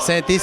37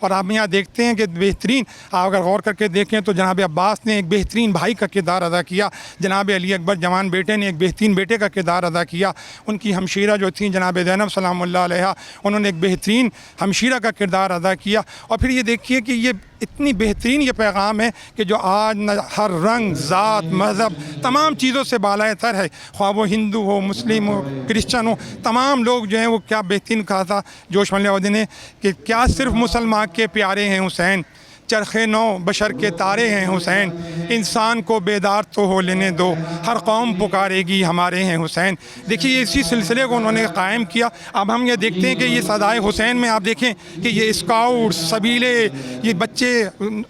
اور آپ یہاں دیکھتے ہیں کہ بہترین، آپ اگر غور کر کے دیکھیں تو جناب عباس نے ایک بہترین بھائی کا کردار ادا کیا، جناب علی اکبر جوان بیٹے نے ایک بہترین بیٹے کا کردار ادا کیا، ان کی ہمشیرہ جو تھیں جناب زینب سلام اللہ علیہ، انہوں نے ایک بہترین ہمشیرہ کا کردار ادا کیا. اور پھر یہ دیکھیے کہ یہ اتنی بہترین یہ پیغام ہے کہ جو آج ہر رنگ، ذات، مذہب، تمام چیزوں سے بالائے تر ہے، خواہ وہ ہندو ہو، مسلم ہو، کرسچن ہو، تمام لوگ جو ہیں وہ کیا بہترین کہا تھا جوش ملیح الدین نے کہ کیا صرف مسلمان کے پیارے ہیں حسین، چرخ نو بشر کے تارے ہیں حسین، انسان کو بیدار تو ہو لینے دو، ہر قوم پکارے گی ہمارے ہیں حسین. دیکھیے اسی سلسلے کو انہوں نے قائم کیا. اب ہم یہ دیکھتے ہیں کہ یہ صدائے حسین میں آپ دیکھیں کہ یہ اسکاؤٹ، سبیلے، یہ بچے،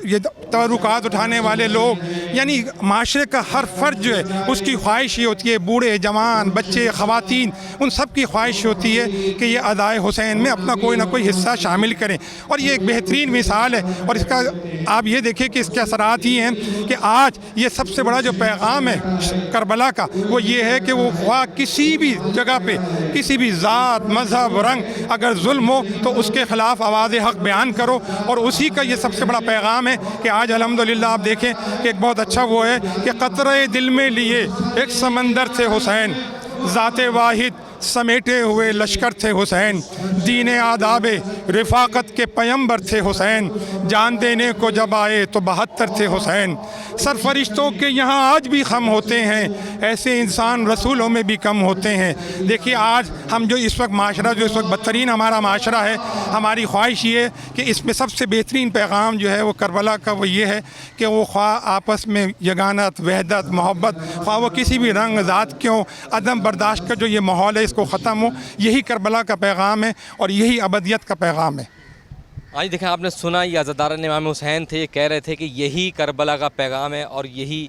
یہ تبرکات اٹھانے والے لوگ، یعنی معاشرے کا ہر فرد جو ہے اس کی خواہش یہ ہوتی ہے، بوڑھے، جوان، بچے، خواتین، ان سب کی خواہش ہوتی ہے کہ یہ ادائے حسین میں اپنا کوئی نہ کوئی حصہ شامل کریں. اور یہ ایک بہترین مثال ہے. اور اس کا آپ یہ دیکھیں کہ اس کے اثرات یہ ہیں کہ آج یہ سب سے بڑا جو پیغام ہے کربلا کا وہ یہ ہے کہ وہ خواہ کسی بھی جگہ پہ کسی بھی ذات، مذہب، رنگ اگر ظلم ہو تو اس کے خلاف آواز حق بیان کرو. اور اسی کا یہ سب سے بڑا پیغام ہے کہ آج الحمدللہ آپ دیکھیں کہ ایک بہت اچھا وہ ہے کہ قطرے دل میں لیے ایک سمندر تھے حسین، ذات واحد سمیٹے ہوئے لشکر تھے حسین، دین آداب رفاقت کے پیمبر تھے حسین، جان دینے کو جب آئے تو 72 تھے حسین. سرفرشتوں کے یہاں آج بھی خم ہوتے ہیں، ایسے انسان رسولوں میں بھی کم ہوتے ہیں. دیکھیے آج ہم جو اس وقت معاشرہ جو اس وقت بدترین ہمارا معاشرہ ہے، ہماری خواہش یہ ہے کہ اس میں سب سے بہترین پیغام جو ہے وہ کربلا کا وہ یہ ہے کہ وہ خواہ آپس میں یگانت، وحدت، محبت، خواہ وہ کسی بھی رنگ، ذات کیوں، عدم برداشت کا جو یہ ماحول ہے اس کو ختم ہو. یہی کربلا کا پیغام ہے اور یہی ابدیت کا پیغام ہے. آج دیکھیں آپ نے سنا یہ عزاداران امام حسین تھے، یہ کہہ رہے تھے کہ یہی کربلا کا پیغام ہے اور یہی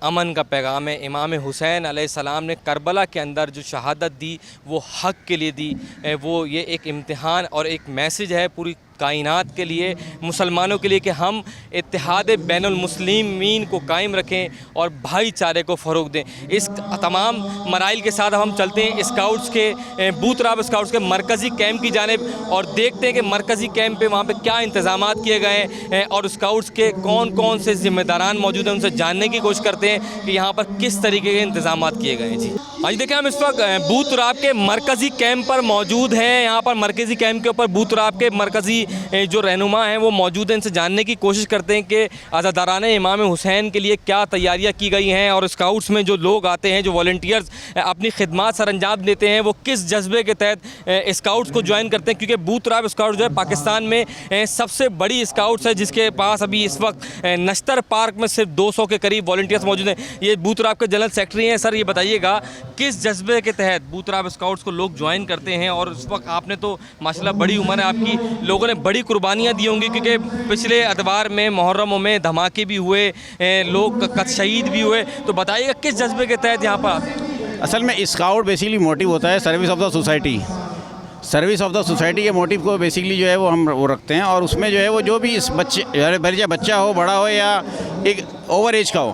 امن کا پیغام ہے. امام حسین علیہ السلام نے کربلا کے اندر جو شہادت دی وہ حق کے لیے دی. وہ یہ ایک امتحان اور ایک میسج ہے پوری کائنات کے لیے، مسلمانوں کے لیے کہ ہم اتحاد بین المسلمین کو قائم رکھیں اور بھائی چارے کو فروغ دیں. اس تمام مراحل کے ساتھ ہم چلتے ہیں اسکاؤٹس کے بوت راب اسکاؤٹس کے مرکزی کیمپ کی جانب اور دیکھتے ہیں کہ مرکزی کیمپ پہ وہاں پہ کیا انتظامات کیے گئے ہیں اور اسکاؤٹس کے کون کون سے ذمہ داران موجود ہیں، ان سے جاننے کی کوشش کرتے ہیں کہ یہاں پر کس طریقے کے انتظامات کیے گئے ہیں. جی آج دیکھیں ہم اس وقت بوت راب کے مرکزی کیمپ پر موجود ہیں. یہاں پر مرکزی کیمپ کے اوپر بوت راب کے مرکزی جو رہنما ہیں وہ موجود ہیں، ان سے جاننے کی کوشش کرتے ہیں کہ عزاداران امام حسین کے لیے کیا تیاریاں کی گئی ہیں اور اسکاؤٹس میں جو لوگ آتے ہیں، جو والنٹیئرز اپنی خدمات سر انجام دیتے ہیں، وہ کس جذبے کے تحت اسکاؤٹس کو جوائن کرتے ہیں. کیونکہ بوت راب اسکاؤٹ جو ہے پاکستان میں سب سے بڑی اسکاؤٹس ہے، جس کے پاس ابھی اس وقت نشتر پارک میں صرف 200 کے قریب والنٹیئرز موجود ہیں. یہ بوت راب کے جنرل سیکرٹری ہیں. سر یہ بتائیے گا کس جذبے کے تحت بوت راب اسکاؤٹس کو لوگ جوائن کرتے ہیں؟ اور اس وقت آپ نے تو ماشاءاللہ بڑی عمر ہے آپ کی، لوگوں نے بڑی قربانیاں دی ہوں گی کیونکہ پچھلے اتوار میں محرموں میں دھماکے بھی ہوئے، لوگ شہید بھی ہوئے. تو بتائیے گا کس جذبے کے تحت یہاں پر؟ اصل میں اسکاؤٹ بیسیکلی موٹیو ہوتا ہے service of the society. Service of the society کے موٹیو کو بیسیکلی جو ہے وہ ہم وہ رکھتے ہیں. اور اس میں جو ہے وہ جو بھی اس بچے بچہ ہو، بڑا ہو یا ایک اوور ایج کا ہو،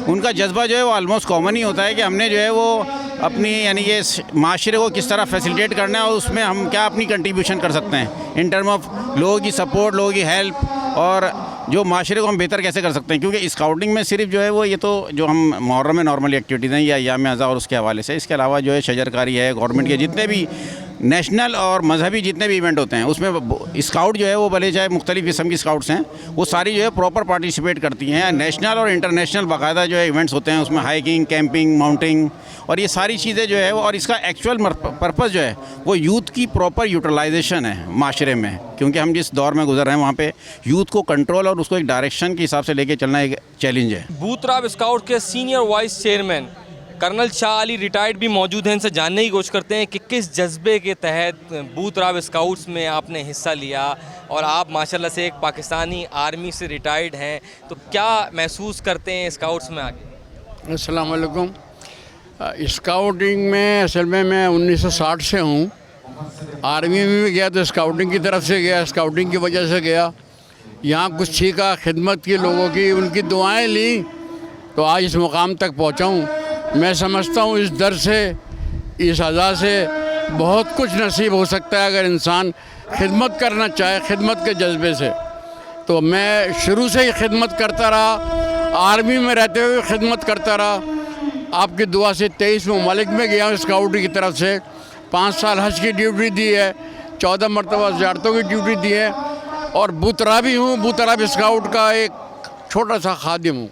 ان کا جذبہ جو ہے وہ آلموسٹ کامن ہی ہوتا ہے کہ ہم نے جو ہے وہ اپنی یعنی کہ معاشرے کو کس طرح فیسیلیٹیٹ کرنا ہے اور اس میں ہم کیا اپنی کنٹریبیوشن کر سکتے ہیں ان ٹرم آف لوگوں کی سپورٹ، لوگوں کی ہیلپ اور جو معاشرے کو ہم بہتر کیسے کر سکتے ہیں. کیونکہ اسکاؤٹنگ میں صرف جو ہے وہ یہ تو جو ہم محرم میں نارملی ایکٹیویٹیز ہیں یا ایام اعضاء اور اس کے حوالے سے، اس کے علاوہ جو ہے شجرکاری ہے، گورنمنٹ کے جتنے بھی نیشنل اور مذہبی جتنے بھی ایونٹ ہوتے ہیں اس میں اسکاؤٹ جو ہے وہ بھلے چاہے مختلف قسم کی اسکاؤٹس ہیں، وہ ساری جو ہے پراپر پارٹیسپیٹ کرتی ہیں. نیشنل اور انٹرنیشنل باقاعدہ جو ہے ایونٹس ہوتے ہیں، اس میں ہائیکنگ، کیمپنگ، ماؤنٹنگ اور یہ ساری چیزیں جو ہے وہ، اور اس کا ایکچوئل پرپز جو ہے وہ یوتھ کی پراپر یوٹیلائزیشن ہے معاشرے میں. کیونکہ ہم جس دور میں گزر رہے ہیں وہاں پہ یوتھ کو کنٹرول اور اس کو ایک ڈائریکشن کے حساب سے لے کے چلنا ایک چیلنج ہے. بوت راب اسکاؤٹ کے senior vice chairman colonel Shah Ali retired بھی موجود ہیں. ان سے جاننے کی کوشش کرتے ہیں کہ کس جذبے کے تحت بوت راب اسکاؤٹس میں آپ نے حصہ لیا اور آپ ماشاءاللہ سے ایک پاکستانی آرمی سے ریٹائرڈ ہیں، تو کیا محسوس کرتے ہیں اسکاؤٹس میں آگے؟ السلام علیکم. اسکاؤٹنگ میں اصل میں 1960 سے ہوں. آرمی میں بھی گیا تو اسکاؤٹنگ کی طرف سے گیا، اسکاؤٹنگ کی وجہ سے گیا. یہاں کچھ سیکھا، خدمت کی لوگوں کی، ان کی دعائیں لیں تو آج اس مقام تک پہنچا ہوں. میں سمجھتا ہوں اس در سے، اس ادا سے بہت کچھ نصیب ہو سکتا ہے اگر انسان خدمت کرنا چاہے، خدمت کے جذبے سے. تو میں شروع سے ہی خدمت کرتا رہا، آرمی میں رہتے ہوئے خدمت کرتا رہا. آپ کی دعا سے 23 ممالک میں گیا ہوں اسکاؤٹ کی طرف سے. 5 سال حج کی ڈیوٹی دی ہے، 14 مرتبہ زیارتوں کی ڈیوٹی دی ہے، اور بوترابی ہوں. بوتراب اسکاؤٹ کا ایک چھوٹا سا خادم ہوں.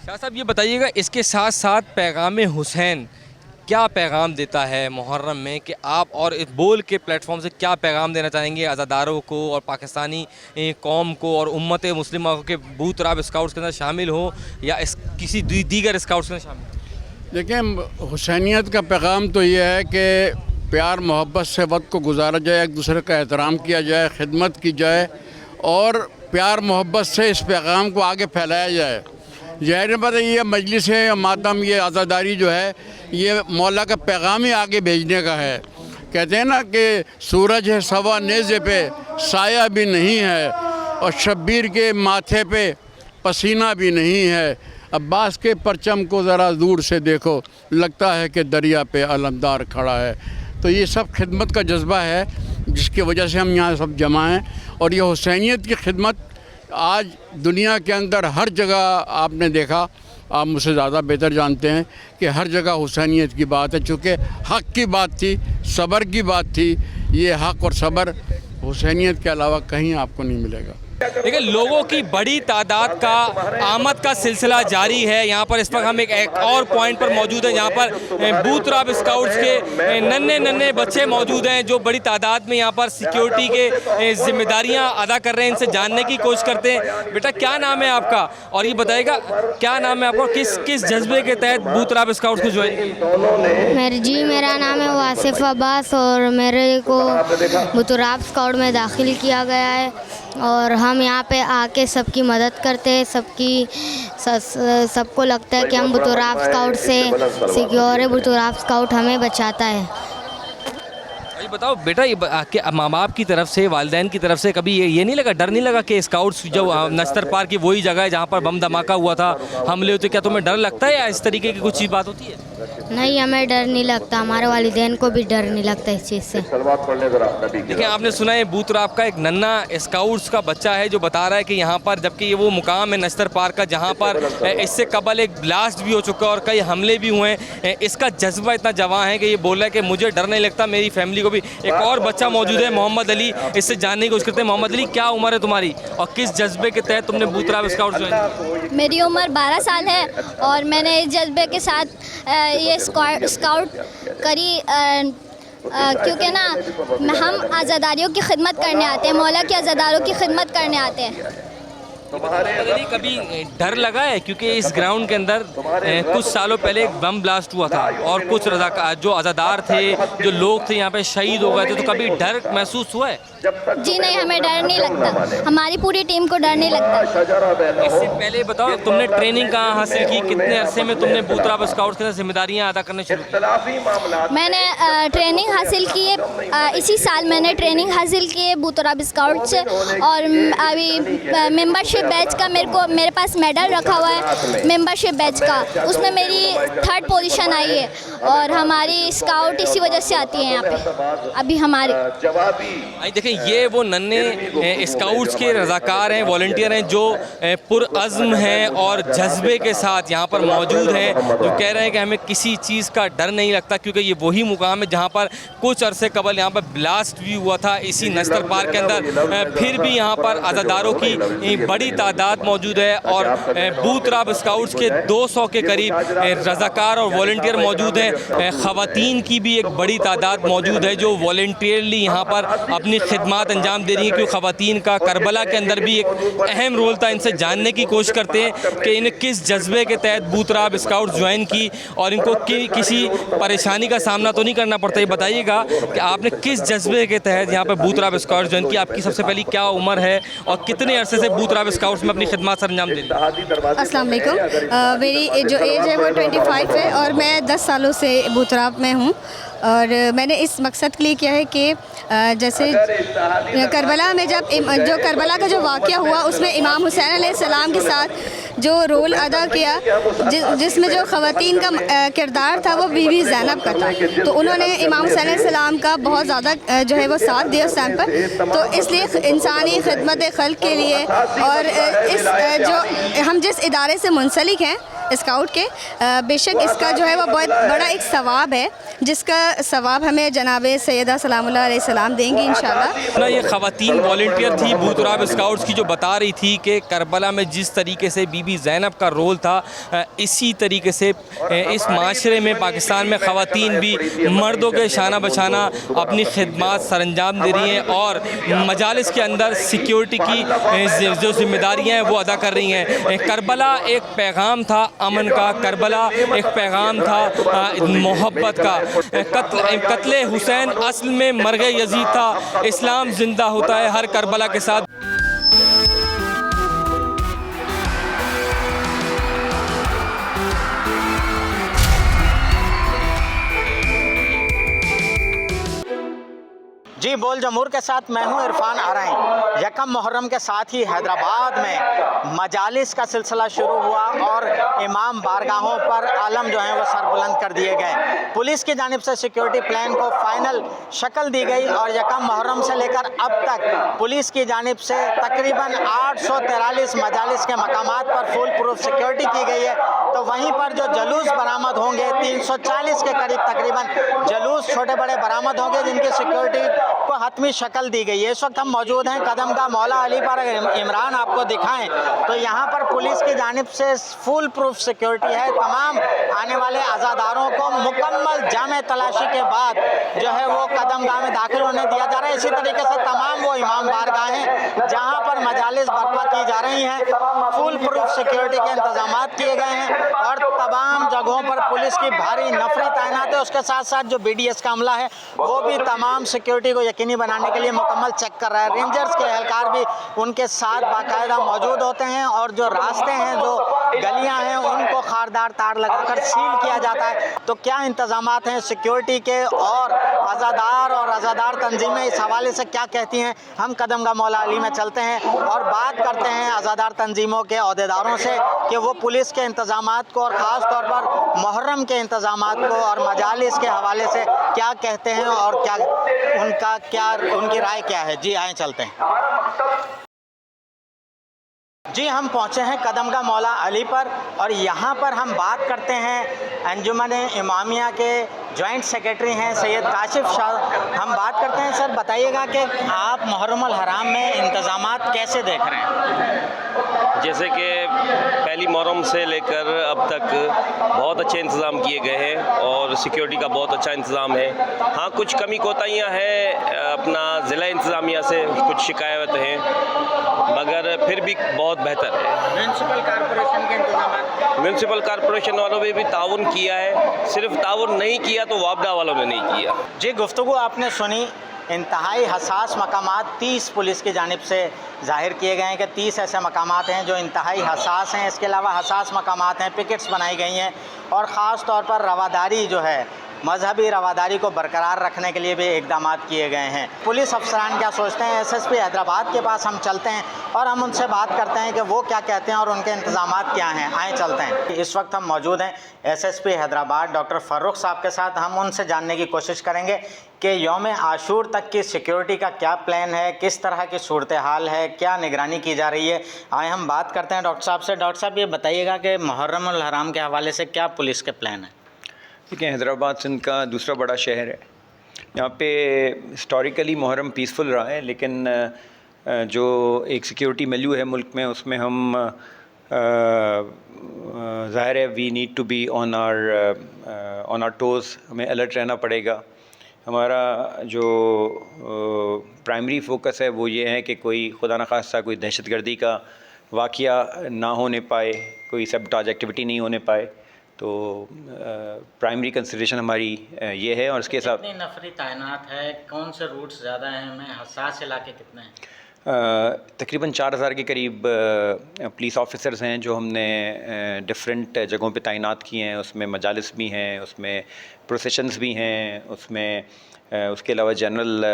شاہ صاحب یہ بتائیے گا، اس کے ساتھ ساتھ پیغام حسین کیا پیغام دیتا ہے محرم میں، کہ آپ اور اس بول کے پلیٹ فارم سے کیا پیغام دینا چاہیں گے عزاداروں کو اور پاکستانی قوم کو اور امت مسلمہ کو، کہ بوتراب اسکاؤٹس کے اندر شامل ہو یا کسی دیگر اسکاؤٹس میں شامل ہو؟ دیکھیں، حسینیت کا پیغام تو یہ ہے کہ پیار محبت سے وقت کو گزارا جائے، ایک دوسرے کا احترام کیا جائے، خدمت کی جائے، اور پیار محبت سے اس پیغام کو آگے پھیلایا جائے. ظاہر بات ہے یہ مجلس ماتم، یہ عزاداری جو ہے، یہ مولا کا پیغام ہی آگے بھیجنے کا ہے. کہتے ہیں نا کہ سورج ہے سوا نیزے پہ، سایہ بھی نہیں ہے، اور شبیر کے ماتھے پہ پسینہ بھی نہیں ہے. عباس کے پرچم کو ذرا دور سے دیکھو، لگتا ہے کہ دریا پہ علمدار کھڑا ہے. تو یہ سب خدمت کا جذبہ ہے جس کی وجہ سے ہم یہاں سب جمع ہیں. اور یہ حسینیت کی خدمت آج دنیا کے اندر ہر جگہ آپ نے دیکھا، آپ مجھ سے زیادہ بہتر جانتے ہیں کہ ہر جگہ حسینیت کی بات ہے. چونکہ حق کی بات تھی، صبر کی بات تھی. یہ حق اور صبر حسینیت کے علاوہ کہیں آپ کو نہیں ملے گا. دیکھیں، لوگوں کی بڑی تعداد کا آمد کا سلسلہ جاری ہے. یہاں پر اس وقت ہم ایک اور پوائنٹ پر موجود ہیں جہاں پر بوتراب اسکاؤٹس کے ننھے بچے موجود ہیں جو بڑی تعداد میں یہاں پر سیکیورٹی کے ذمہ داریاں ادا کر رہے ہیں. ان سے جاننے کی کوشش کرتے ہیں. بیٹا کیا نام ہے آپ کا، اور یہ بتائے گا کیا نام ہے آپ کا، کس جذبے کے تحت بوتراب اسکاؤٹس کو جوائن کیا؟ جی میرا نام ہے واصف عباس، اور میرے کو بوتراب اسکاؤٹ میں داخل کیا گیا ہے، اور ہم یہاں پہ آ کے سب کی مدد کرتے ہیں. سب کو لگتا ہے کہ ہم بوتراب اسکاؤٹ سے سیکیور ہے، بوتراب اسکاؤٹ ہمیں بچاتا ہے. یہ بتاؤ بیٹا، کہ ماں باپ کی طرف سے، والدین کی طرف سے کبھی یہ نہیں لگا، ڈر نہیں لگا کہ اسکاؤٹس جو نستر پارک کی وہی جگہ ہے جہاں پر بم دھماکہ ہوا تھا، حملے ہوتے، کیا تمہیں ڈر لگتا ہے یا اس طریقے کی کچھ چیز بات ہوتی ہے؟ نہیں، ہمیں ڈر نہیں لگتا، ہمارے والدین کو بھی ڈر نہیں لگتا اس چیز سے. دیکھیں، آپ نے سنا ہے بوتراب کا ایک ننھا اسکاؤٹس کا بچہ ہے جو بتا رہا ہے کہ یہاں پر، جبکہ یہ وہ مقام ہے نستر پارک کا جہاں پر اس سے قبل ایک بلاسٹ بھی ہو چکا ہے اور کئی حملے بھی ہوئے ہیں، اس کا جذبہ اتنا جواں ہے کہ یہ بول رہا ہے کہ مجھے ڈر نہیں لگتا، میری فیملی کو بھی. ایک اور بچہ موجود ہے محمد علی، اس سے جاننے کی کوشش کرتے ہیں. محمد علی، کیا عمر ہے تمہاری اور کس جذبے کے تحت تم نے بوتراب اسکاؤٹ جوائن کیا؟ میری عمر 12 سال ہے، اور میں نے اس جذبے کے ساتھ یہ اسکاؤٹ کری کیونکہ نا ہم عزاداریوں کی خدمت کرنے آتے ہیں، مولا کے عزاداروں کی خدمت کرنے آتے ہیں. کبھی ڈر لگا ہے؟ کیونکہ اس گراؤنڈ کے اندر کچھ سالوں پہلے ایک بم بلاسٹ ہوا تھا اور کچھ جو عزادار تھے، جو لوگ تھے یہاں پہ شہید ہو گئے تھے، تو کبھی ڈر محسوس ہوا ہے؟ جی نہیں، ہمیں ڈر نہیں لگتا، ہماری پوری ٹیم کو ڈر نہیں لگتا. اس سے پہلے بتاؤ، تم نے ٹریننگ کہاں حاصل کی؟ کتنے عرصے میں تم نے بوتراب اسکاؤٹس کے اندر ذمہ داریاں ادا کرنا شروع کی؟ میں نے ٹریننگ حاصل کی ہے، اسی سال میں نے ٹریننگ حاصل کی ہے بوتراب اسکاؤٹ سے، اور ابھی ممبرشپ بیچ کا میرے پاس میڈل رکھا ہوا ہے ممبرشپ بیچ کا، اس میں میری 3rd پوزیشن آئی ہے، اور ہماری اسکاؤٹ اسی وجہ سے آتی ہے یہاں پہ ابھی ہماری. دیکھیں، یہ وہ ننھے اسکاؤٹس کے رضاکار ہیں، والنٹیئر ہیں جو پرعزم ہیں اور جذبے کے ساتھ یہاں پر موجود ہیں، جو کہہ رہے ہیں کہ ہمیں کسی چیز کا ڈر نہیں لگتا، کیونکہ یہ وہی مقام ہے جہاں پر کچھ عرصے قبل یہاں پر بلاسٹ بھی ہوا تھا اسی نستر پارک کے اندر. پھر بھی یہاں پر عزاداروں کی بڑی تعداد موجود ہے، اور بوتراب اسکاؤٹس کے 200 کے قریب رضاکار اور والنٹیئر موجود ہیں. خواتین کی بھی ایک بڑی تعداد موجود ہے جو والنٹیئرلی یہاں پر اپنی خدمات انجام دے رہی ہیں، کیونکہ خواتین کا کربلا کے اندر بھی ایک اہم رول تھا. ان سے جاننے کی کوشش کرتے ہیں کہ انہیں کس جذبے کے تحت بوتراب اسکاؤٹ جوائن کی اور ان کو کسی پریشانی کا سامنا تو نہیں کرنا پڑتا. یہ بتائیے گا کہ آپ نے کس جذبے کے تحت یہاں پہ بوتراب اسکاؤٹ جوائن کی؟ آپ کی سب سے پہلی کیا عمر ہے اور کتنے عرصے سے بوتراب اسکاؤٹس میں اپنی خدمات سر انجام دے رہی ہیں؟ السلام علیکم، میری جو ایج ہے وہ 25 ہے، اور میں 10 سالوں سے بوتراب میں ہوں. اور میں نے اس مقصد کے لیے کیا ہے کہ جیسے کربلا میں جو کربلا کا جو واقعہ ہوا اس میں امام حسین علیہ السلام کے ساتھ جو رول ادا کیا، جس میں جو خواتین کا کردار تھا وہ بی بی زینب کا تھا، تو انہوں نے امام حسین علیہ السلام کا بہت زیادہ جو ہے وہ ساتھ دیا اس ٹائم پر. تو اس لیے انسانی خدمت خلق کے لیے اور اس جو ہم جس ادارے سے منسلک ہیں اسکاؤٹ کے، بے شک اس کا جو ہے وہ بہت بڑا ایک ثواب ہے، جس کا ثواب ہمیں جناب سیدہ سلام اللہ علیہ السلام دیں گی انشاءاللہ. یہ خواتین والنٹیئر تھی بھوتراب اسکاؤٹس کی، جو بتا رہی تھی کہ کربلا میں جس طریقے سے بی بی زینب کا رول تھا، اسی طریقے سے اس معاشرے میں پاکستان میں خواتین بھی مردوں کے شانہ بشانہ اپنی خدمات سر انجام دے رہی ہیں اور مجالس کے اندر سیکیورٹی کی جو ذمہ داریاں ہیں وہ ادا کر رہی ہیں. کربلا ایک پیغام تھا امن کا، کربلا ایک پیغام تھا محبت کا. قتل حسین اصل میں مرگ یزید تھا. اسلام زندہ ہوتا ہے ہر کربلا کے ساتھ. جی بول جمہور کے ساتھ میں ہوں عرفان آرائیں. یکم محرم کے ساتھ ہی حیدرآباد میں مجالس کا سلسلہ شروع ہوا اور امام بارگاہوں پر علم جو ہیں وہ سر بلند کر دیے گئے. پولیس کی جانب سے سیکیورٹی پلان کو فائنل شکل دی گئی اور یکم محرم سے لے کر اب تک پولیس کی جانب سے تقریباً 843 مجالس کے مقامات پر فل پروف سیکیورٹی کی گئی ہے. تو وہیں پر جو جلوس برآمد ہوں گے 340 کے قریب تقریباً جلوس چھوٹے بڑے برآمد ہوں گے، جن کی سیکیورٹی کو حتمی شکل دی گئی ہے. اس وقت ہم موجود ہیں قدم گاہ مولا علی پر. عمران آپ کو دکھائیں تو یہاں پر پولیس کی جانب سے فل پروف سیکیورٹی ہے. تمام آنے والے عزاداروں کو مکمل جامع تلاشی کے بعد جو ہے وہ قدم گاہ میں داخل ہونے دیا جا رہا ہے. اسی طریقے سے تمام وہ امام بارگاہیں جہاں پر مجالس برپا کی جا رہی ہیں فل پروف سیکیورٹی کے انتظامات کیے گئے ہیں اور تمام جگہوں پر پولیس کی بھاری نفری تعینات ہے. اس کے ساتھ ساتھ جو بی ڈی ایس کا عملہ ہے وہ بھی تمام سیکیورٹی کو یقینی بنانے کے لیے مکمل چیک کر رہا ہے. رینجرز کے اہلکار بھی ان کے ساتھ باقاعدہ موجود ہوتے ہیں اور جو راستے ہیں جو گلیاں ہیں ان کو خاردار تار لگا کر سیل کیا جاتا ہے. تو کیا انتظامات ہیں سیکیورٹی کے اور عزادار تنظیمیں اس حوالے سے کیا کہتی ہیں؟ ہم قدم گاہ مولا علی میں چلتے ہیں اور بات کرتے ہیں عزادار تنظیموں کے عہدیداروں سے کہ وہ پولیس کے انتظامات کو اور خاص طور پر محرم کے انتظامات کو اور مجالس کے حوالے سے کیا کہتے ہیں اور ان کی رائے کیا ہے. جی آئیں چلتے ہیں. جی ہم پہنچے ہیں قدم گاہ مولا علی پر اور یہاں پر ہم بات کرتے ہیں انجمن امامیہ کے جوائنٹ سیکریٹری ہیں سید کاشف شاہ. ہم بات کرتے ہیں سر بتائیے گا کہ آپ محرم الحرام میں انتظامات کیسے دیکھ رہے ہیں؟ جیسے کہ پہلی محرم سے لے کر اب تک بہت اچھے انتظام کیے گئے ہیں اور سیکیورٹی کا بہت اچھا انتظام ہے. ہاں کچھ کمی کوتاہیاں ہیں اپنا ضلع انتظامیہ سے کچھ شکایت ہیں مگر پھر بھی بہت بہتر ہے. میونسپل کارپوریشن کے انتظامات؟ میونسپل کارپوریشن والوں نے بھی تعاون کیا ہے، صرف تعاون نہیں کیا تو وابڈا والوں نے نہیں کیا. جی گفتگو آپ نے سنی. انتہائی حساس مقامات 30 پولیس کی جانب سے ظاہر کیے گئے ہیں کہ 30 ایسے مقامات ہیں جو انتہائی حساس ہیں. اس کے علاوہ حساس مقامات ہیں، پکٹس بنائی گئی ہیں اور خاص طور پر رواداری جو ہے مذہبی رواداری کو برقرار رکھنے کے لیے بھی اقدامات کیے گئے ہیں. پولیس افسران کیا سوچتے ہیں؟ ایس ایس پی حیدرآباد کے پاس ہم چلتے ہیں اور ہم ان سے بات کرتے ہیں کہ وہ کیا کہتے ہیں اور ان کے انتظامات کیا ہیں. آئیں چلتے ہیں. اس وقت ہم موجود ہیں S S P Hyderabad doctor Farrukh sahab کے ساتھ. ہم ان سے جاننے کی کوشش کریں گے کہ یوم عاشور تک کی سیکیورٹی کا کیا پلان ہے، کس طرح کی صورتحال ہے، کیا نگرانی کی جا رہی ہے. آئیں ہم بات کرتے ہیں ڈاکٹر صاحب سے. ڈاکٹر صاحب یہ بتائیے گا کہ محرم الحرام کے حوالے سے کیا پولیس کے پلان ہے؟ دیکھیں حیدرآباد سندھ کا دوسرا بڑا شہر ہے. یہاں پہ ہسٹوریکلی محرم پیسفل رہا ہے لیکن جو ایک سیکیورٹی میلیو ہے ملک میں اس میں ہم ظاہر ہے we need to be on our toes. ہمیں الرٹ رہنا پڑے گا. ہمارا جو پرائمری فوکس ہے وہ یہ ہے کہ کوئی خدا نخواستہ کوئی دہشت گردی کا واقعہ نہ ہونے پائے، کوئی سبٹاج ایکٹیویٹی نہیں ہونے پائے. تو پرائمری کنسیڈریشن ہماری یہ ہے. اور اس کے ساتھ کتنی نفری تعینات ہے، کون سے روٹس زیادہ ہیں، میں حساس علاقے کتنے ہیں؟ تقریباً 4000 کے قریب پولیس آفیسرز ہیں جو ہم نے ڈفرینٹ جگہوں پہ تعینات کیے ہیں. اس میں مجالس بھی ہیں, اس میں پروسیشنز بھی ہیں, اس میں اس کے علاوہ جنرل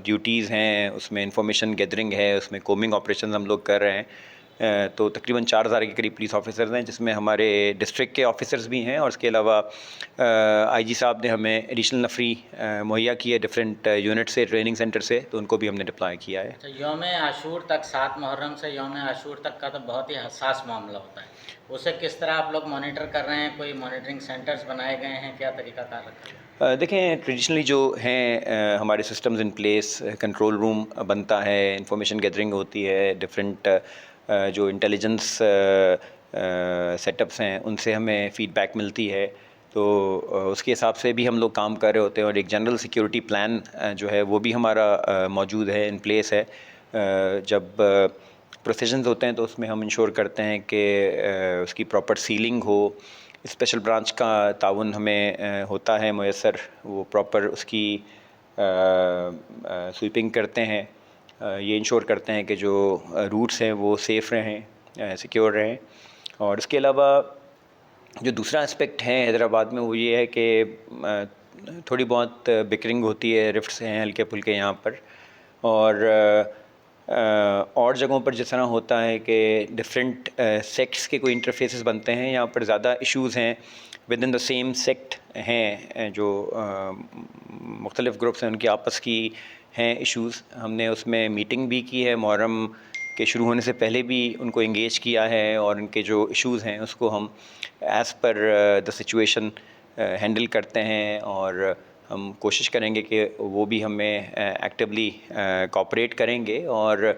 ڈیوٹیز ہیں, اس میں انفارمیشن گیدرنگ ہے, اس میں کومنگ آپریشنز ہم لوگ کر رہے ہیں. تو تقریباً 4000 کے قریب پولیس آفیسرز ہیں, جس میں ہمارے ڈسٹرکٹ کے آفیسرز بھی ہیں, اور اس کے علاوہ آئی جی صاحب نے ہمیں ایڈیشنل نفری مہیا کی ہے ڈفرینٹ یونٹ سے, ٹریننگ سینٹر سے, تو ان کو بھی ہم نے ڈپلائی کیا ہے. یوم عاشور تک 7 محرم سے یوم عاشور تک کا تو بہت ہی حساس معاملہ ہوتا ہے, اسے کس طرح آپ لوگ مانیٹر کر رہے ہیں؟ کوئی مانیٹرنگ سینٹرز بنائے گئے ہیں, کیا طریقہ کار رکھا ہے؟ دیکھیں ٹریڈیشنلی جو ہیں ہمارے systems in place, control room بنتا ہے, انفارمیشن گیدرنگ ہوتی ہے, ڈفرینٹ جو انٹیلیجنس سیٹ اپس ہیں ان سے ہمیں فیڈ بیک ملتی ہے, تو اس کے حساب سے بھی ہم لوگ کام کر رہے ہوتے ہیں. اور ایک جنرل سیکیورٹی پلان جو ہے وہ بھی ہمارا موجود ہے, ان پلیس ہے. جب پروسیجنز ہوتے ہیں تو اس میں ہم انشور کرتے ہیں کہ اس کی پراپر سیلنگ ہو. اسپیشل برانچ کا تعاون ہمیں ہوتا ہے میسر, وہ پراپر اس کی سویپنگ کرتے ہیں, یہ انشور کرتے ہیں کہ جو روٹس ہیں وہ سیف رہیں, سیکیور رہیں. اور اس کے علاوہ جو دوسرا اسپیکٹ ہے حیدرآباد میں وہ یہ ہے کہ تھوڑی بہت بکرنگ ہوتی ہے, رفٹس ہیں ہلکے پھلکے یہاں پر, اور جگہوں پر جس طرح ہوتا ہے کہ ڈفرینٹ سیکٹس کے کوئی انٹرفیسز بنتے ہیں, یہاں پر زیادہ ایشوز ہیں with in the same sect ہیں, جو مختلف گروپس ہیں ان کی آپس کی ہیں ایشوز. ہم نے اس میں میٹنگ بھی کی ہے, محرم کے شروع ہونے سے پہلے بھی ان کو انگیج کیا ہے, اور ان کے جو ایشوز ہیں اس کو ہم as per the situation handle کرتے ہیں, اور ہم کوشش کریں گے کہ وہ بھی ہمیں ایکٹیولی کوآپریٹ کریں گے. اور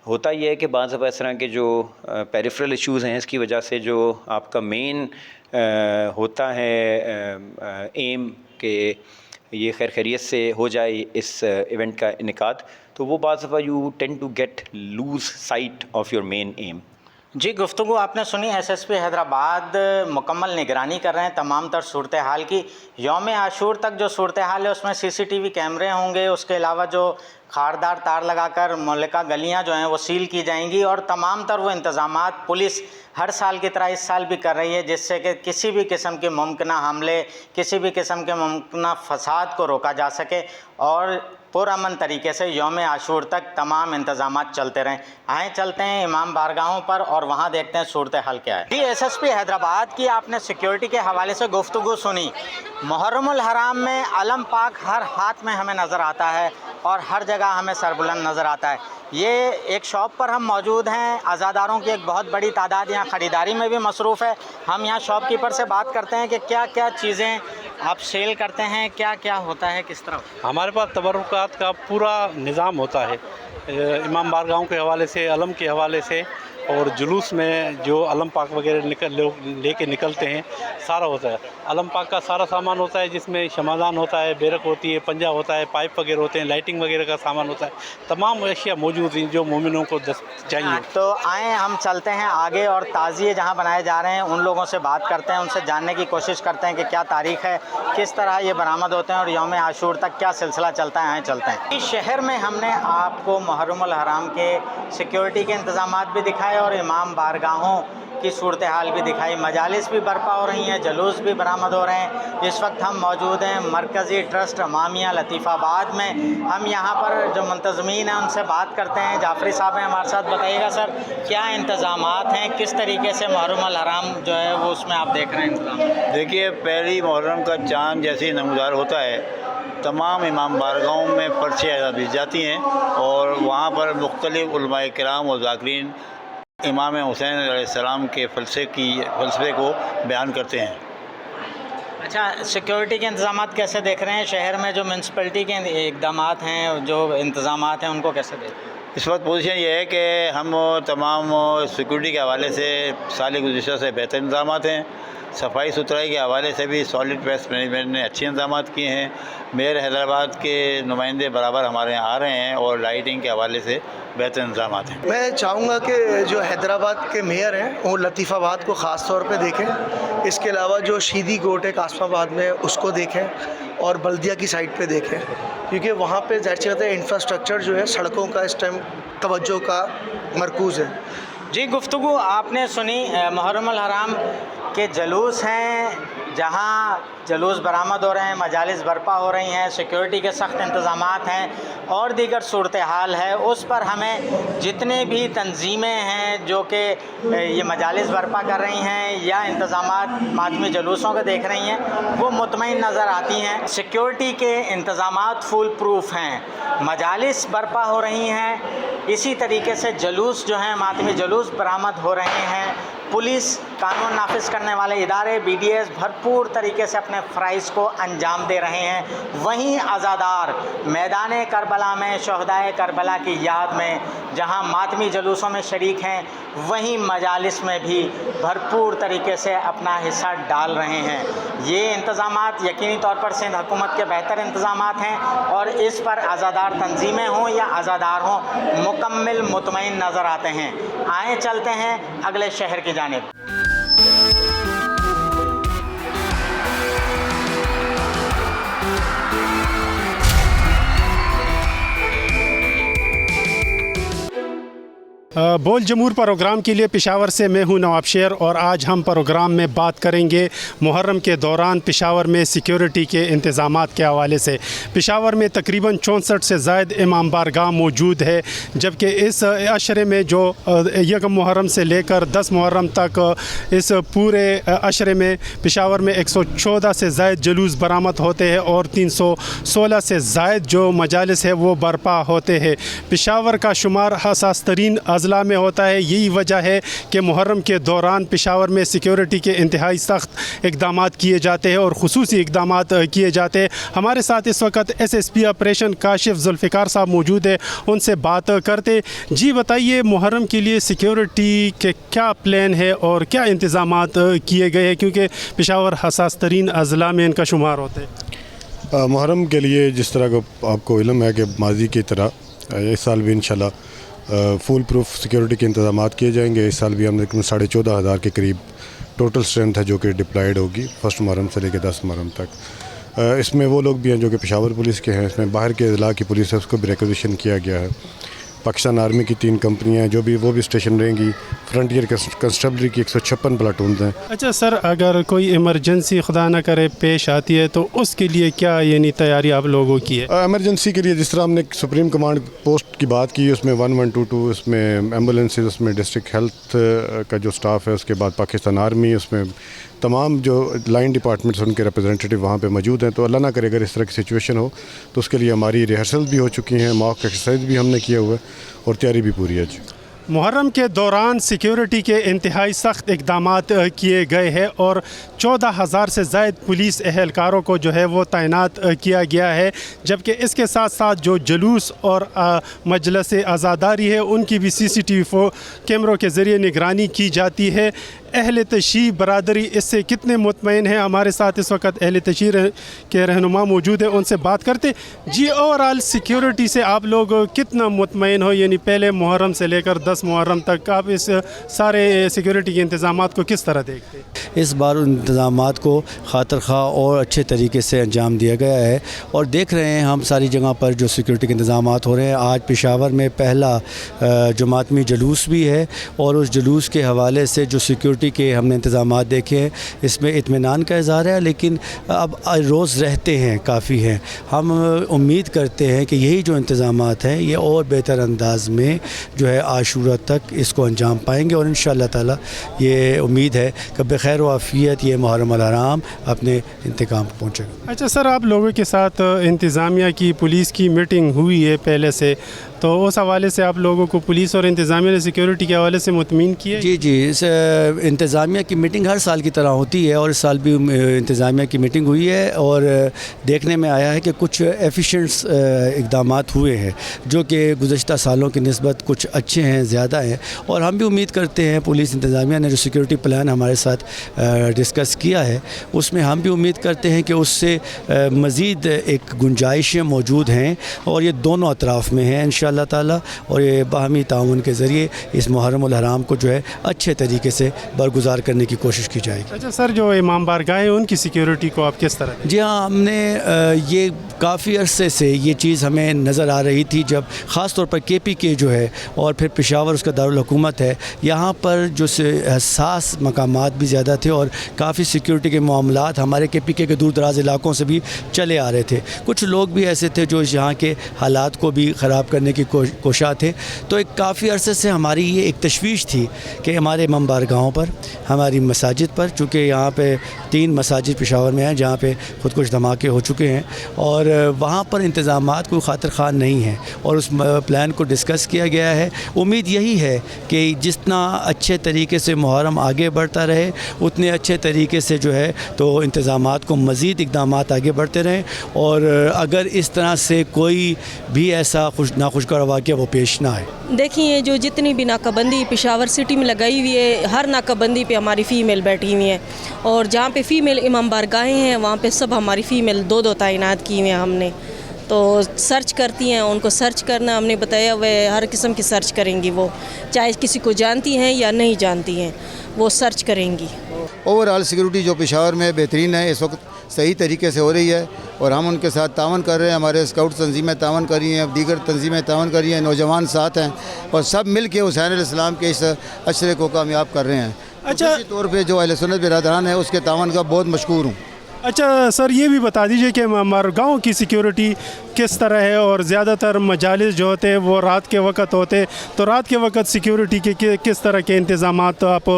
ہوتا یہ ہے کہ بعض دفعہ اس طرح کے جو پیریفرل ایشوز ہیں اس کی وجہ سے جو آپ کا مین ہوتا ہے ایم کہ یہ خیر خیریت سے ہو جائے اس ایونٹ کا انعقاد, تو وہ بعض دفعہ you tend to get lose sight of your main aim. جی, گفتگو آپ نے سنی. ایس ایس پی حیدرآباد مکمل نگرانی کر رہے ہیں تمام تر صورتحال کی. یوم عاشور تک جو صورتحال ہے اس میں CCTV کیمرے ہوں گے, اس کے علاوہ جو خاردار تار لگا کر مہلکہ گلیاں جو ہیں وہ سیل کی جائیں گی, اور تمام تر وہ انتظامات پولیس ہر سال کی طرح اس سال بھی کر رہی ہے, جس سے کہ کسی بھی قسم کے ممکنہ حملے, کسی بھی قسم کے ممکنہ فساد کو روکا جا سکے, اور پرامن طریقے سے یوم عاشور تک تمام انتظامات چلتے رہیں. آئیں چلتے ہیں امام بارگاہوں پر اور وہاں دیکھتے ہیں صورتحال کیا ہے. جی, SSP حیدرآباد کی آپ نے سیکیورٹی کے حوالے سے گفتگو سنی. محرم الحرام میں علم پاک ہر ہاتھ میں ہمیں نظر آتا ہے اور ہر جگہ ہمیں سربلند نظر آتا ہے. یہ ایک شاپ پر ہم موجود ہیں, عزاداروں کی ایک بہت بڑی تعداد یہاں خریداری میں بھی مصروف ہے. ہم یہاں شاپ کیپر سے بات کرتے ہیں کہ کیا کیا چیزیں آپ سیل کرتے ہیں, کیا کیا ہوتا ہے, کس طرح. ہمارے پاس تبرکات کا پورا نظام ہوتا ہے, امام بارگاہوں کے حوالے سے, علم کے حوالے سے, اور جلوس میں جو علم پاک وغیرہ لے کے نکلتے ہیں سارا ہوتا ہے. علم پاک کا سارا سامان ہوتا ہے, جس میں شمعدان ہوتا ہے, بیرک ہوتی ہے, پنجہ ہوتا ہے, پائپ وغیرہ ہوتے ہیں, لائٹنگ وغیرہ کا سامان ہوتا ہے. تمام اشیاء موجود ہیں جو مومنوں کو چاہیے. تو آئیں ہم چلتے ہیں آگے اور تعزیے جہاں بنائے جا رہے ہیں ان لوگوں سے بات کرتے ہیں, ان سے جاننے کی کوشش کرتے ہیں کہ کیا تاریخ ہے, کس طرح یہ برآمد ہوتے ہیں, اور یوم عاشور تک کیا سلسلہ چلتا ہے. آئیں چلتے ہیں. اس شہر میں ہم نے آپ کو محرم الحرام کے سیکیورٹی کے انتظامات بھی دکھائے اور امام بارگاہوں کی صورتحال بھی دکھائی. مجالس بھی برپا ہو رہی ہیں, جلوس بھی برآمد ہو رہے ہیں. اس وقت ہم موجود ہیں مرکزی ٹرسٹ امامیہ لطیف آباد میں. ہم یہاں پر جو منتظمین ہیں ان سے بات کرتے ہیں. جعفری صاحب ہیں ہمارے ساتھ. بتائیے گا سر, کیا انتظامات ہیں, کس طریقے سے محرم الحرام جو ہے وہ اس میں آپ دیکھ رہے ہیں انتظام؟ دیکھیے, پہلی محرم کا چاند جیسے ہی نمودار ہوتا ہے تمام امام بارگاہوں میں پرچے دی جاتی ہیں, اور وہاں پر مختلف علماء کرام و ذاکرین امام حسین علیہ السلام کے فلسفے کو بیان کرتے ہیں. اچھا, سیکیورٹی کے انتظامات کیسے دیکھ رہے ہیں شہر میں؟ جو میونسپلٹی کے اقدامات ہیں, جو انتظامات ہیں, ان کو کیسے دیکھ رہے ہیں؟ اس وقت پوزیشن یہ ہے کہ ہم تمام سیکورٹی کے حوالے سے سال گزشتہ سے بہتر انتظامات ہیں, صفائی ستھرائی کے حوالے سے بھی سالڈ ویسٹ مینجمنٹ نے اچھے انتظامات کیے ہیں. میئر حیدرآباد کے نمائندے برابر ہمارے یہاں آ رہے ہیں اور لائٹنگ کے حوالے سے بہتر انتظامات ہیں. میں چاہوں گا کہ جو حیدرآباد کے میئر ہیں وہ لطیف آباد کو خاص طور پہ دیکھیں. اس کے علاوہ جو شیدی کوٹ ہے قاسم آباد میں اس کو دیکھیں اور بلدیہ کی سائڈ پہ دیکھیں, کیونکہ وہاں پہ ظاہر سی بات ہے انفراسٹرکچر جو ہے سڑکوں کا اس ٹائم توجہ کا مرکوز ہے. جی گفتگو آپ نے سنی. محرم الحرام کے جلوس ہیں, جہاں جلوس برآمد ہو رہے ہیں, مجالس برپا ہو رہی ہیں, سیکیورٹی کے سخت انتظامات ہیں اور دیگر صورتحال ہے. اس پر ہمیں جتنے بھی تنظیمیں ہیں جو کہ یہ مجالس برپا کر رہی ہیں یا انتظامات ماتمی جلوسوں کے دیکھ رہی ہیں وہ مطمئن نظر آتی ہیں. سیکیورٹی کے انتظامات فول پروف ہیں, مجالس برپا ہو رہی ہیں, اسی طریقے سے جلوس جو ہیں ماتمی جلوس برآمد ہو رہے ہیں. پولیس, قانون نافذ کرنے والے ادارے, بی ڈی ایس بھرپور طریقے سے اپنے فرائض کو انجام دے رہے ہیں. وہیں عزادار میدان کربلا میں شہدائے کربلا کی یاد میں جہاں ماتمی جلوسوں میں شریک ہیں, وہیں مجالس میں بھی بھرپور طریقے سے اپنا حصہ ڈال رہے ہیں. یہ انتظامات یقینی طور پر سندھ حکومت کے بہتر انتظامات ہیں اور اس پر عزادار تنظیمیں ہوں یا عزادار ہوں مکمل مطمئن نظر آتے ہیں. آئیں چلتے ہیں اگلے شہر کی جانب. بول جمہور پروگرام کے لیے پشاور سے میں ہوں نواب شیر, اور آج ہم پروگرام میں بات کریں گے محرم کے دوران پشاور میں سیکیورٹی کے انتظامات کے حوالے سے. پشاور میں تقریباً 64 سے زائد امام بارگاہ موجود ہے, جبکہ اس عشرے میں جو یکم محرم سے لے کر 10 محرم تک اس پورے عشرے میں پشاور میں 114 سے زائد جلوس برآمد ہوتے ہیں اور 316 سے زائد جو مجالس ہے وہ برپا ہوتے ہیں. پشاور کا شمار حساس ترین اضلاع میں ہوتا ہے. یہی وجہ ہے کہ محرم کے دوران پشاور میں سیکیورٹی کے انتہائی سخت اقدامات کیے جاتے ہیں اور خصوصی اقدامات کیے جاتے ہیں. ہمارے ساتھ اس وقت S S P operation Kashif Zulfiqar sahib موجود ہیں, ان سے بات کرتے. جی بتائیے, محرم کے لیے سیکیورٹی کے کیا پلان ہے اور کیا انتظامات کیے گئے ہیں, کیونکہ پشاور حساس ترین اضلاع میں ان کا شمار ہوتا ہے. محرم کے لیے جس طرح آپ کو علم ہے کہ ماضی کی طرح اس سال بھی انشاءاللہ فول پروف سیکیورٹی کے انتظامات کیے جائیں گے. اس سال بھی ہم نے 14,500 کے قریب ٹوٹل اسٹرینتھ ہے جو کہ ڈپلائیڈ ہوگی 1 محرم سے لے کے 10 محرم تک. اس میں وہ لوگ بھی ہیں جو کہ پشاور پولیس کے ہیں, اس میں باہر کے اضلاع کی پولیس ہے اس کو بھی ریکوزیشن کیا گیا ہے. پاکستان آرمی کی 3 کمپنیاں ہیں جو بھی وہ بھی اسٹیشن رہیں گی. فرنٹیئر کنسٹیبلری کی 156 پلاٹونز ہیں. اچھا سر, اگر کوئی ایمرجنسی خدا نہ کرے پیش آتی ہے تو اس کے لیے کیا یعنی تیاری آپ لوگوں کی ہے؟ ایمرجنسی کے لیے جس طرح ہم نے سپریم کمانڈ پوسٹ کی بات کی, اس میں 1122, اس میں ایمبولینسز, اس میں ڈسٹرکٹ ہیلتھ کا جو سٹاف ہے, اس کے بعد پاکستان آرمی, اس میں تمام جو لائن ڈپارٹمنٹس ان کے ریپرزینٹیٹیو وہاں پہ موجود ہیں. تو اللہ نہ کرے اگر اس طرح کی سچویشن ہو تو اس کے لیے ہماری ریہرسل بھی ہو چکی ہیں, ماک ایکسرسائز بھی ہم نے کیا ہوا ہے اور تیاری بھی پوری ہے. محرم کے دوران سیکیورٹی کے انتہائی سخت اقدامات کیے گئے ہیں اور 14,000 سے زائد پولیس اہلکاروں کو جو ہے وہ تعینات کیا گیا ہے, جبکہ اس کے ساتھ ساتھ جو جلوس اور مجلس عزاداری ہے ان کی بھی CCTV کیمروں کے ذریعے نگرانی کی جاتی ہے. اہل تشیع برادری اس سے کتنے مطمئن ہیں؟ ہمارے ساتھ اس وقت اہل تشیع کے رہنما موجود ہیں, ان سے بات کرتے. جی اوور آل سیکیورٹی سے آپ لوگ کتنا مطمئن ہو, یعنی پہلے محرم سے لے کر 10 محرم تک آپ اس سارے سیکیورٹی کے انتظامات کو کس طرح دیکھتے ہیں؟ اس بار انتظامات کو خاطر خواہ اور اچھے طریقے سے انجام دیا گیا ہے اور دیکھ رہے ہیں ہم ساری جگہ پر جو سیکیورٹی کے انتظامات ہو رہے ہیں. آج پشاور میں پہلا جو ماتمی جلوس بھی ہے اور اس جلوس کے حوالے سے جو سیکیورٹی کے ہم نے انتظامات دیکھے ہیں اس میں اطمینان کا اظہار ہے, لیکن اب روز رہتے ہیں, کافی ہیں. ہم امید کرتے ہیں کہ یہی جو انتظامات ہیں یہ اور بہتر انداز میں جو ہے عاشورہ تک اس کو انجام پائیں گے اور انشاءاللہ تعالی یہ امید ہے کہ بخیر و عافیت یہ محرم الحرام اپنے انتقام کو پہنچے گا. اچھا سر, آپ لوگوں کے ساتھ انتظامیہ کی پولیس کی میٹنگ ہوئی ہے پہلے سے, تو اس حوالے سے آپ لوگوں کو پولیس اور انتظامیہ نے سیکیورٹی کے حوالے سے مطمئن کیا؟ جی اس انتظامیہ کی میٹنگ ہر سال کی طرح ہوتی ہے اور اس سال بھی انتظامیہ کی میٹنگ ہوئی ہے اور دیکھنے میں آیا ہے کہ کچھ ایفیشینٹس اقدامات ہوئے ہیں جو کہ گزشتہ سالوں کی نسبت کچھ اچھے ہیں، زیادہ ہیں، اور ہم بھی امید کرتے ہیں پولیس انتظامیہ نے جو سیکیورٹی پلان ہمارے ساتھ ڈسکس کیا ہے اس میں ہم بھی امید کرتے ہیں کہ اس سے مزید ایک گنجائشیں موجود ہیں اور یہ دونوں اطراف میں ہیں انشاءاللہ تعالی، اور یہ باہمی تعاون کے ذریعے اس محرم الحرام کو جو ہے اچھے طریقے سے برگزار کرنے کی کوشش کی جائے گی۔ اچھا سر، جو امام بارگاہ ہیں ان کی سیکیورٹی کو آپ کس طرح؟ جی ہاں، ہم نے یہ کافی عرصے سے یہ چیز ہمیں نظر آ رہی تھی، جب خاص طور پر کے پی کے جو ہے اور پھر پشاور اس کا دارالحکومت ہے، یہاں پر جو حساس مقامات بھی زیادہ تھے اور کافی سیکیورٹی کے معاملات ہمارے کے پی کے دور دراز علاقوں سے بھی چلے آ رہے تھے۔ کچھ لوگ بھی ایسے تھے جو یہاں کے حالات کو بھی خراب کرنے کی کوشاں تھے، تو ایک کافی عرصے سے ہماری یہ ایک تشویش تھی کہ ہمارے امام بارگاہوں پر، ہماری مساجد پر، چونکہ یہاں پہ 3 مساجد پشاور میں ہیں جہاں پہ خود کش دھماکے ہو چکے ہیں اور وہاں پر انتظامات کوئی خاطر خواہ نہیں ہیں اور اس پلان کو ڈسکس کیا گیا ہے۔ امید یہی ہے کہ جتنا اچھے طریقے سے محرم آگے بڑھتا رہے اتنے اچھے طریقے سے جو ہے تو انتظامات کو مزید اقدامات آگے بڑھتے رہیں، اور اگر اس طرح سے کوئی بھی ایسا ناخوشگوار واقعہ وہ پیش نہ آئے۔ دیکھیے جو جتنی بھی ناکہ بندی پشاور سٹی میں لگائی ہوئی ہے، ہر ناکہ بندی پہ ہماری فیمیل بیٹھی ہوئی ہیں، اور جہاں پہ فیمیل امام بارگاہیں ہیں وہاں پہ سب ہماری فیمیل 2 تعینات کی ہوئے ہیں ہم نے، تو سرچ کرتی ہیں، ان کو سرچ کرنا ہم نے بتایا ہوا ہے، ہر قسم کی سرچ کریں گی، وہ چاہے کسی کو جانتی ہیں یا نہیں جانتی ہیں وہ سرچ کریں گی۔ اوورآل سیکورٹی جو پشاور میں بہترین ہے، اس وقت صحیح طریقے سے ہو رہی ہے اور ہم ان کے ساتھ تعاون کر رہے ہیں، ہمارے اسکاؤٹ تنظیمیں تعاون کر رہی ہیں، دیگر تنظیمیں تعاون کر رہی ہیں، نوجوان ساتھ ہیں اور سب مل کے حسین علیہ السلام کے اس اشرے کو کامیاب کر رہے ہیں۔ اچھا طور پہ جو اہل سنت برادران ہیں اس کے تعاون کا بہت مشکور ہوں۔ اچھا سر، یہ بھی بتا دیجئے کہ مارگاؤں کی سیکیورٹی کس طرح ہے، اور زیادہ تر مجالس جو ہوتے ہیں وہ رات کے وقت ہوتے، تو رات کے وقت سیکیورٹی کے کس طرح کے انتظامات آپ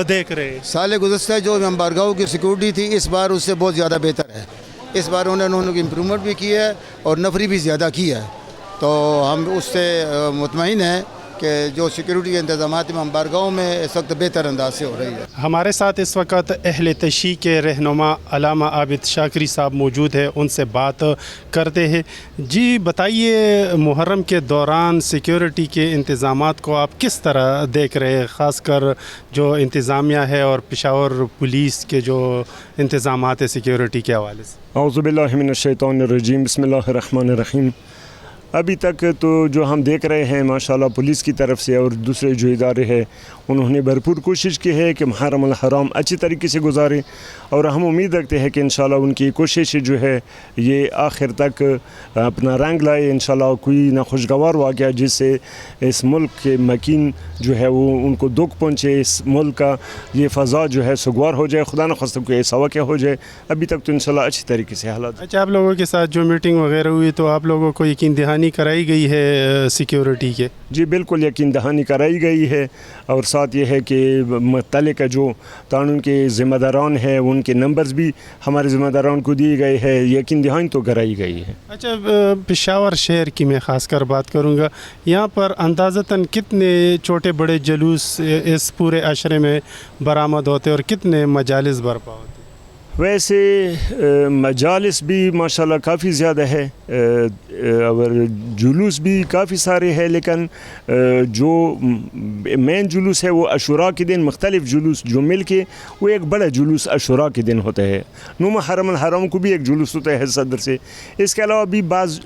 دیکھ رہے ہیں؟ سال گزشتہ جو بارگاہوں کی سیکیورٹی تھی اس بار اس سے بہت زیادہ بہتر ہے، اس بار انہوں نے امپرومنٹ بھی کی ہے اور نفری بھی زیادہ کی ہے، تو ہم اس سے مطمئن ہیں کہ جو سیکیورٹی کے انتظامات میں بارگاہوں میں اس وقت بہتر انداز سے ہو رہی ہے۔ ہمارے ساتھ اس وقت اہل تشیع کے رہنما علامہ عابد شاکری صاحب موجود ہیں، ان سے بات کرتے ہیں۔ جی بتائیے، محرم کے دوران سیکیورٹی کے انتظامات کو آپ کس طرح دیکھ رہے ہیں، خاص کر جو انتظامیہ ہے اور پشاور پولیس کے جو انتظامات ہیں سیکیورٹی کے حوالے سے؟ اعوذ باللہ من الشیطان الرجیم، بسم اللہ الرحمن الرحیم۔ ابھی تک تو جو ہم دیکھ رہے ہیں ماشاءاللہ پولیس کی طرف سے اور دوسرے جو ادارے ہیں انہوں نے بھرپور کوشش کی ہے کہ محرم الحرام اچھی طریقے سے گزاریں، اور ہم امید رکھتے ہیں کہ انشاءاللہ ان کی کوشش جو ہے یہ آخر تک اپنا رنگ لائے، انشاءاللہ کوئی ناخوشگوار واقعہ جس سے اس ملک کے مکین جو ہے وہ ان کو دکھ پہنچے، اس ملک کا یہ فضا جو ہے سگوار ہو جائے، خدا نخواستہ کوئی ایسا واقعہ ہو جائے۔ ابھی تک تو انشاءاللہ اچھی طریقے سے حالات۔ اچھا، آپ لوگوں کے ساتھ جو میٹنگ وغیرہ ہوئی تو آپ لوگوں کو یقین دہانی کرائی گئی ہے سیکیورٹی کے؟ جی بالکل یقین دہانی کرائی گئی ہے، اور ساتھ یہ ہے کہ متعلقہ جو قانون کے ذمہ داران ہیں ان کے نمبرز بھی ہمارے ذمہ داران کو دیے گئے ہیں، یقین دہانی تو کرائی گئی ہے۔ اچھا، پشاور شہر کی میں خاص کر بات کروں گا، یہاں پر اندازتاً کتنے چھوٹے بڑے جلوس اس پورے عشرے میں برآمد ہوتے اور کتنے مجالس برپا ہوتے؟ ویسے مجالس بھی ماشاءاللہ کافی زیادہ ہے اور جلوس بھی کافی سارے ہیں، لیکن جو مین جلوس ہے وہ عاشوراء کے دن مختلف جلوس جو مل کے وہ ایک بڑا جلوس عاشوراء کے دن ہوتا ہے۔ نو محرم الحرام کو بھی ایک جلوس ہوتا ہے صدر سے، اس کے علاوہ بھی بعض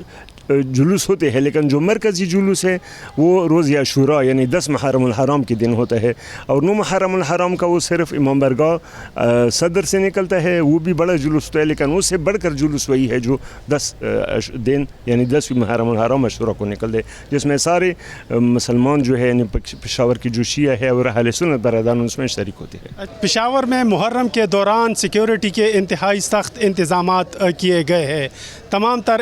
جلوس ہوتے ہیں، لیکن جو مرکزی جلوس ہے وہ روز عاشوراء یعنی 10 محرم الحرام کے دن ہوتا ہے، اور 9 محرم الحرام کا وہ صرف امام بارگاہ صدر سے نکلتا ہے، وہ بھی بڑا جلوس ہوتا ہے، لیکن اس سے بڑھ کر جلوس وہی ہے جو 10 دن یعنی 10 محرم الحرام عاشوراء کو نکلتے ہیں، جس میں سارے مسلمان جو ہے یعنی پشاور کی جو شیعہ ہے اور اہل سنت برادران اس میں شریک ہوتے ہیں۔ پشاور میں محرم کے دوران سیکیورٹی کے انتہائی سخت انتظامات کیے گئے ہیں، تمام تر